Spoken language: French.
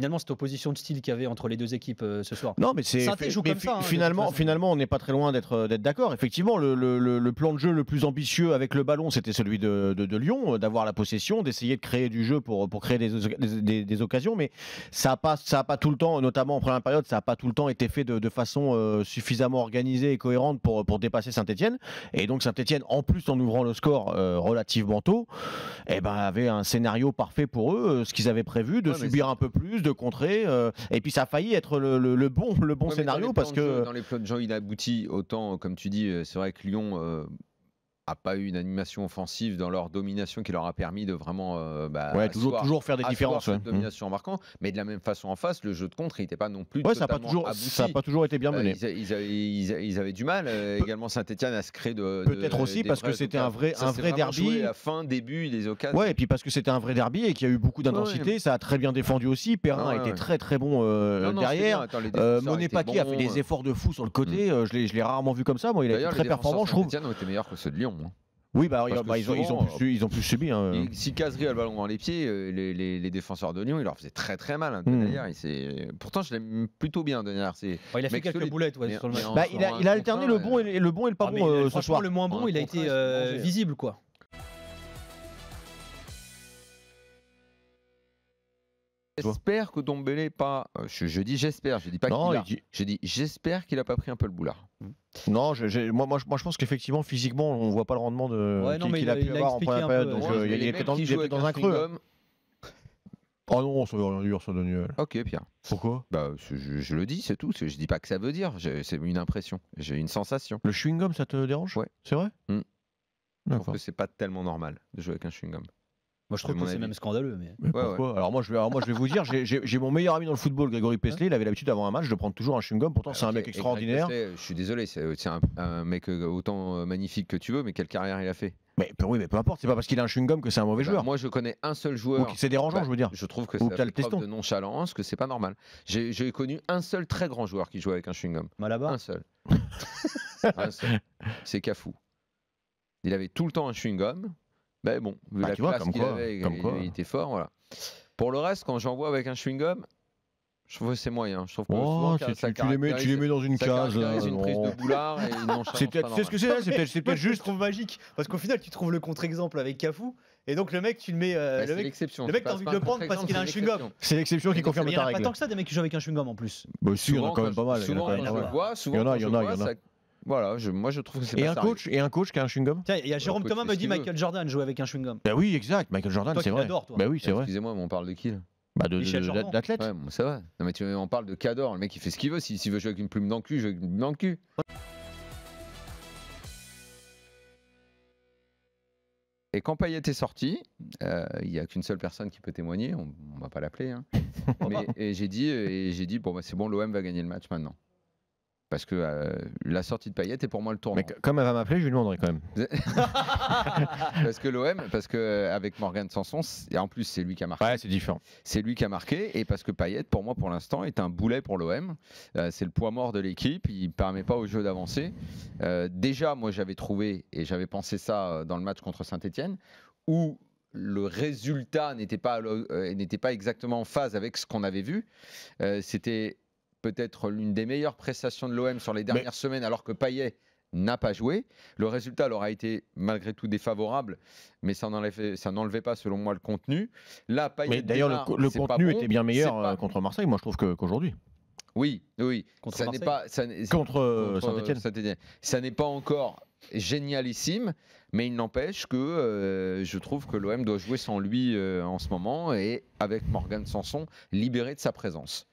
finalement cette opposition de style qu'il y avait entre les deux équipes ce soir. Non, mais joue comme ça. Finalement, on n'est pas très loin d'être d'accord. Effectivement, le plan de jeu le plus ambitieux avec le ballon, c'était celui de Lyon, d'avoir la possession, d'essayer de créer du jeu pour créer des occasions. Mais ça a pas tout le temps, notamment en première période, ça n'a pas tout le temps été fait de façon suffisamment organisée et cohérente pour dépasser Saint-Etienne. Et donc Saint-Etienne, en plus en ouvrant le score relativement tôt, avait un scénario parfait pour eux, ce qu'ils avaient prévu, de subir un peu plus, de contrer. Et puis ça a failli être le bon scénario parce que dans les plans de jeu inaboutis, autant comme tu dis, c'est vrai que Lyon a pas eu une animation offensive dans leur domination qui leur a permis de vraiment toujours faire des différences. Cette domination en marquant, mais de la même façon en face, le jeu de contre, il n'était pas non plus ça n'a pas toujours été bien mené. Ils avaient du mal également Saint-Etienne à se créer peut-être aussi parce que c'était un vrai derby. À fin, début, les occasions. Ouais, et puis parce que c'était un vrai derby et qu'il y a eu beaucoup d'intensité, ça a très bien défendu aussi. Perrin a été très très bon derrière. Monet Paquet a fait des efforts de fou sur le côté. Je l'ai rarement vu comme ça. Moi, il a été très performant, je trouve. Saint-Etienne ont été meilleurs que ceux de Lyon. Oui, ils ont plus subi. Si Cazerie a le ballon dans les pieds, les défenseurs de Lyon, il leur faisait très très mal. D'ailleurs, pourtant, je l'aime plutôt bien. Il a fait quelques boulettes sur le match. Il a alterné le bon et le pas bon ce soir. Le moins bon, il a été visible, quoi. J'espère que Dombele pas. Je dis j'espère, je dis pas qu'il a. Je dis j'espère qu'il a pas pris un peu le boulard. Non, moi je pense qu'effectivement physiquement on voit pas le rendement qu'il a pu avoir en première période. Donc il était dans un creux. Oh non, ça veut rien dire ça, Daniel. Ok, Pierre. Pourquoi ? Je le dis, c'est tout. Je dis pas que ça veut dire. C'est une impression. J'ai une sensation. Le chewing-gum, ça te dérange ? Ouais. C'est vrai ? Je trouve que c'est pas tellement normal de jouer avec un chewing-gum. Moi, je trouve que c'est même scandaleux. Mais pourquoi ? Alors moi, je vais vous dire, j'ai mon meilleur ami dans le football, Grégory Pestlet. Il avait l'habitude d'avoir un match de prendre toujours un chewing-gum. Pourtant, c'est un mec extraordinaire. Je suis désolé, c'est un mec autant magnifique que tu veux, mais quelle carrière il a fait ? Mais peu importe. C'est pas parce qu'il a un chewing-gum que c'est un mauvais joueur. Moi, je connais un seul joueur. C'est dérangeant, je veux dire. Je trouve que c'est une preuve de nonchalance, que c'est pas normal. J'ai connu un seul très grand joueur qui jouait avec un chewing-gum. Malaba ? Un seul. C'est Cafou. Il avait tout le temps un chewing-gum. Ben bon, vu la classe qu'il avait, il était fort, voilà. Pour le reste, quand j'en vois avec un chewing-gum, je trouve que c'est moyen. Je trouve que tu les mets dans une case. Une prise de boulard et une nonchalance. C'est peut-être juste. Je trouve magique parce qu'au final, tu trouves le contre-exemple avec Cafou et donc le mec, tu le mets. C'est l'exception. Le mec, t'as envie de le prendre parce qu'il a un chewing-gum. C'est l'exception qui confirme ta règle. Il n'y a pas tant que ça des mecs qui jouent avec un chewing-gum en plus. Bah si, il y en a quand même pas mal. Souvent, il y en a. Voilà, moi je trouve que c'est pas et un coach qui a un chewing-gum. Tiens, il y a Jérôme Thomas me dit Michael Jordan jouait avec un chewing-gum. Bah oui, exact, Michael Jordan, c'est vrai. Bah oui, c'est vrai. Excusez-moi, mais on parle de qui là ? D'athlète. Ouais, ça va. Non mais on parle de Cador, le mec il fait ce qu'il veut. S'il veut jouer avec une plume dans le cul, joue avec une plume dans le cul. Et quand Payet est sorti, il n'y a qu'une seule personne qui peut témoigner. On va pas l'appeler. Et j'ai dit bon c'est bon, l'OM va gagner le match maintenant. Parce que la sortie de Payet est pour moi le tournant. Mais comme elle va m'appeler, je lui demanderai quand même. Parce que l'OM, avec Morgan Sanson, et en plus c'est lui qui a marqué. Ouais, c'est différent. C'est lui qui a marqué, et parce que Payet, pour moi, pour l'instant, est un boulet pour l'OM. C'est le poids mort de l'équipe, il ne permet pas au jeu d'avancer. Déjà, moi j'avais trouvé, et j'avais pensé ça dans le match contre Saint-Etienne, où le résultat n'était pas exactement en phase avec ce qu'on avait vu. C'était peut-être l'une des meilleures prestations de l'OM sur les dernières semaines, alors que Payet n'a pas joué. Le résultat leur a été malgré tout défavorable, mais ça n'enlevait pas, selon moi, le contenu. Là, Payet mais d'ailleurs, le contenu était bien meilleur contre Marseille, moi je trouve qu'aujourd'hui. Oui. Contre Saint-Etienne. Ça n'est pas encore génialissime, mais il n'empêche que je trouve que l'OM doit jouer sans lui en ce moment, et avec Morgan Sanson libéré de sa présence.